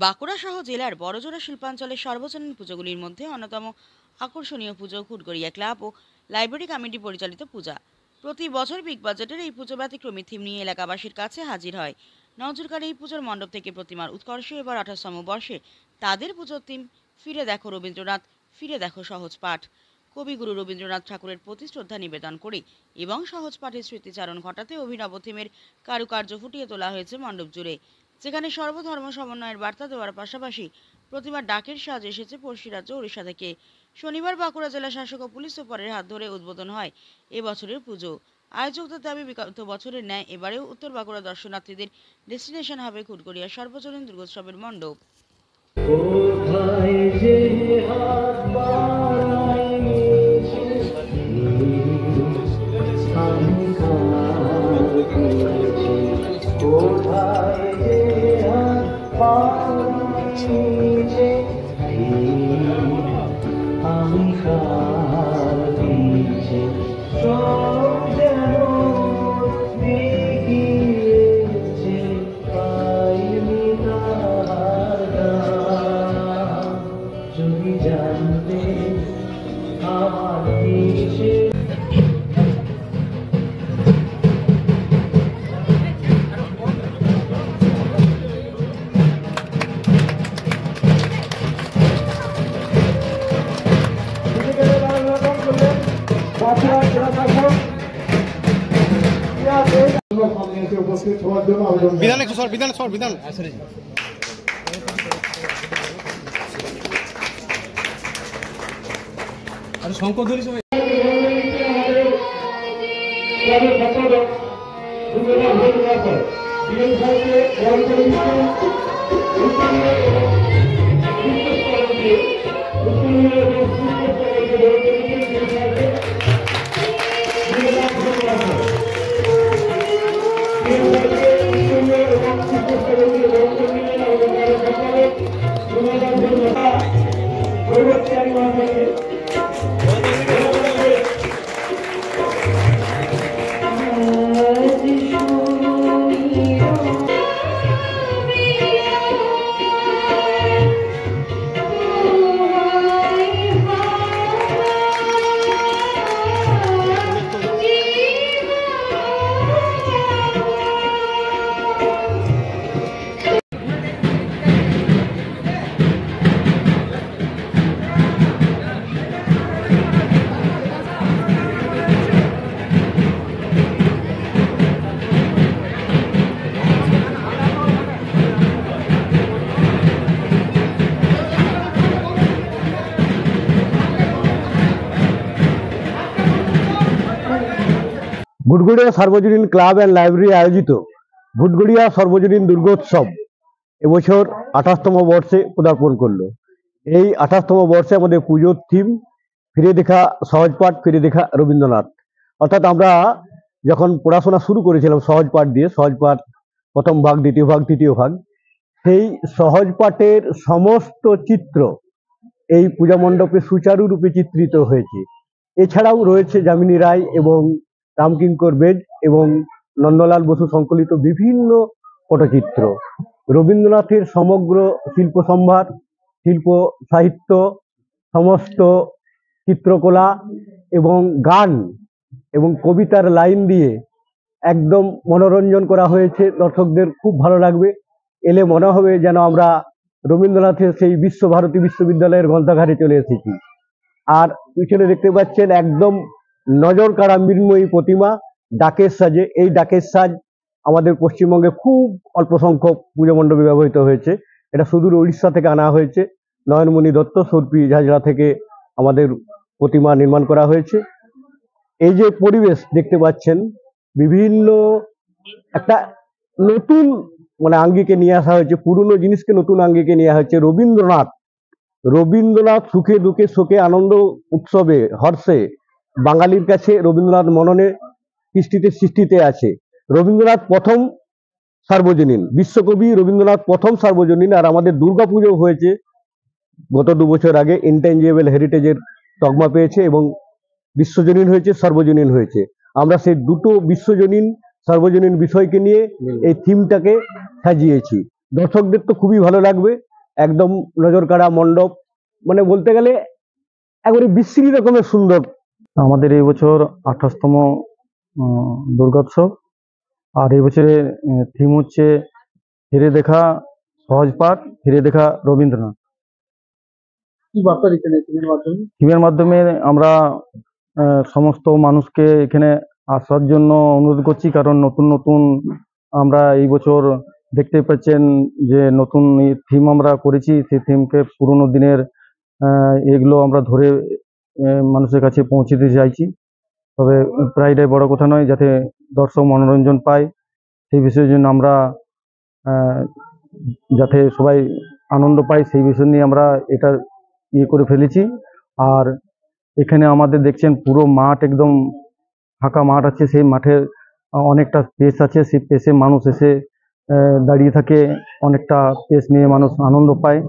বাঁকুড়া সহ জেলার বড়জোড়া শিল্পাঞ্চলের সর্বজনীন পুজোগুলির মধ্যে অন্যতম আকর্ষণীয় পুজো ঘুটগড়িয়া ক্লাব ও লাইব্রেরি কমিটি পরিচালিত পূজা। প্রতি বছর বিগ বাজেটের এই পুজো ব্যতিক্রমী থিম নিয়ে এলাকাবাসীর কাছে হাজির হয়। নজরকাড়া এই পুজোর মণ্ডপ থেকে প্রতিমার উৎকর্ষ এবার 28তম বর্ষে তাদের পুজোর থিম ফিরে দেখো রবীন্দ্রনাথ, ফিরে দেখো সহজ পাঠ। কবিগুরু রবীন্দ্রনাথ ঠাকুরের প্রতি শ্রদ্ধা নিবেদন করে এবং সহজ পাঠের স্মৃতিচারণ ঘটাতে অভিনব থিমের কারুকার্য ফুটিয়ে তোলা হয়েছে মণ্ডপ জুড়ে, যেখানে সর্বধর্ম সমন্বয়ের বার্তা দেওয়ার পাশাপাশি প্রতিমার ডাকের সাজ এসেছে পড়শি রাজ্য ওড়িশা থেকে। শনিবার বাঁকুড়া জেলা শাসক ও পুলিশ সুপারের হাত ধরে উদ্বোধন হয় এবছরের পুজো। আয়োজকদের দাবি, বিগত বছরের ন্যায় এবারেও উত্তর বাঁকুড়া দর্শনার্থীদের ডেস্টিনেশন হবে ঘুটগড়িয়া সর্বজনীন দুর্গোৎসবের মণ্ডপ। বিধান একটু সর, বিধান সর, বিধান আরে শঙ্কর ধরি সবাই। ঘুটগড়িয়া সর্বজনীন ক্লাব অ্যান্ড লাইব্রেরি আয়োজিত ঘুটগড়িয়া সর্বজনীন দুর্গোৎসব এবছর 28তম বর্ষে পদার্পণ করলো। এই 28তম বর্ষে আমাদের পুজোর থিম ফিরে দেখা সহজ পাঠ, ফিরে দেখা রবীন্দ্রনাথ। অর্থাৎ আমরা যখন পড়াশোনা শুরু করেছিলাম সহজ পাঠ দিয়ে, সহজ পাঠ প্রথম ভাগ, দ্বিতীয় ভাগ, তৃতীয় ভাগ, সেই সহজ পাঠের সমস্ত চিত্র এই পূজা মণ্ডপে সুচারুরূপে চিত্রিত হয়েছে। এছাড়াও রয়েছে যামিনী রায় এবং রামকিঙ্কর বেদ এবং নন্দলাল বসু সংকলিত বিভিন্ন পটচিত্র। রবীন্দ্রনাথের সমগ্র শিল্প সম্ভার, শিল্প সাহিত্য, সমস্ত চিত্রকলা এবং গান এবং কবিতার লাইন দিয়ে একদম মনোরঞ্জন করা হয়েছে। দর্শকদের খুব ভালো লাগবে। এলে মনে হবে যেন আমরা রবীন্দ্রনাথের সেই বিশ্বভারতী বিশ্ববিদ্যালয়ের গ্রন্থাগারে চলে এসেছি। আর পিছনে দেখতে পাচ্ছেন একদম নজর কাড়া মৃন্ময়ী প্রতিমা ডাকের সাজে। এই ডাকের সাজ আমাদের পশ্চিমবঙ্গে খুব অল্প সংখ্যক পুজো মণ্ডপে ব্যবহৃত হয়েছে। এটা সুদূর উড়িষ্যা থেকে আনা হয়েছে। নয়নমণি দত্ত, সর্পি ঝাঁঝরা থেকে আমাদের প্রতিমা নির্মাণ করা হয়েছে। এই যে পরিবেশ দেখতে পাচ্ছেন, বিভিন্ন একটা নতুন আঙ্গিকে নিয়ে আসা হয়েছে, পুরনো জিনিসকে নতুন আঙ্গিকে নিয়ে আসা হয়েছে। রবীন্দ্রনাথ সুখে দুঃখে শোকে আনন্দ উৎসবে হর্ষে বাঙালির কাছে রবীন্দ্রনাথ মননে সৃষ্টিতে আছে। রবীন্দ্রনাথ প্রথম সার্বজনীন, বিশ্বকবি রবীন্দ্রনাথ প্রথম সার্বজনীন। আর আমাদের দুর্গাপুজো হয়েছে গত 2 বছর আগে, ইনট্যাঞ্জিবল হেরিটেজের তকমা পেয়েছে এবং বিশ্বজনীন হয়েছে, সর্বজনীন হয়েছে। আমরা সেই দুটো বিশ্বজনীন সর্বজনীন বিষয়কে নিয়ে এই থিমটাকে সাজিয়েছি। দর্শকদের তো খুবই ভালো লাগবে। একদম নজর কাড়া মণ্ডপ, মানে বলতে গেলে একবারে বিশ্রী রকমের সুন্দর। আমাদের এই বছর 28তম দুর্গোৎসব। আর এই বছরে থিম হচ্ছে ফিরে দেখা সহজ পাঠ, ফিরে দেখা রবীন্দ্রনাথ। কি বার্তা দিচ্ছেন এই সিনেমার মাধ্যমে? থিমের মাধ্যমে আমরা সমস্ত মানুষকে এখানে আসার জন্য অনুরোধ করছি, কারণ নতুন নতুন আমরা এই বছর দেখতে পাচ্ছেন যে নতুন থিম আমরা করেছি। সেই থিমকে পুরোনো দিনের এগুলো আমরা ধরে মানুষের কাছে পৌঁছে দিতে চাইছি। তবে প্রায়টাই বড় কথা নয়, যাতে দর্শক মনোরঞ্জন পায় সেই বিষয়ের জন্য আমরা যাতে সবাই আনন্দ পায় সেই বিষয় নিয়ে আমরা এটা করে ফেলেছি। আর এখানে আমাদের দেখছেন পুরো মাঠ, একদম ফাঁকা মাঠ আছে। সেই মাঠে অনেকটা স্পেস আছে, সেই স্পেসে মানুষ এসে দাঁড়িয়ে থাকে, অনেকটা স্পেস নিয়ে মানুষ আনন্দ পায়।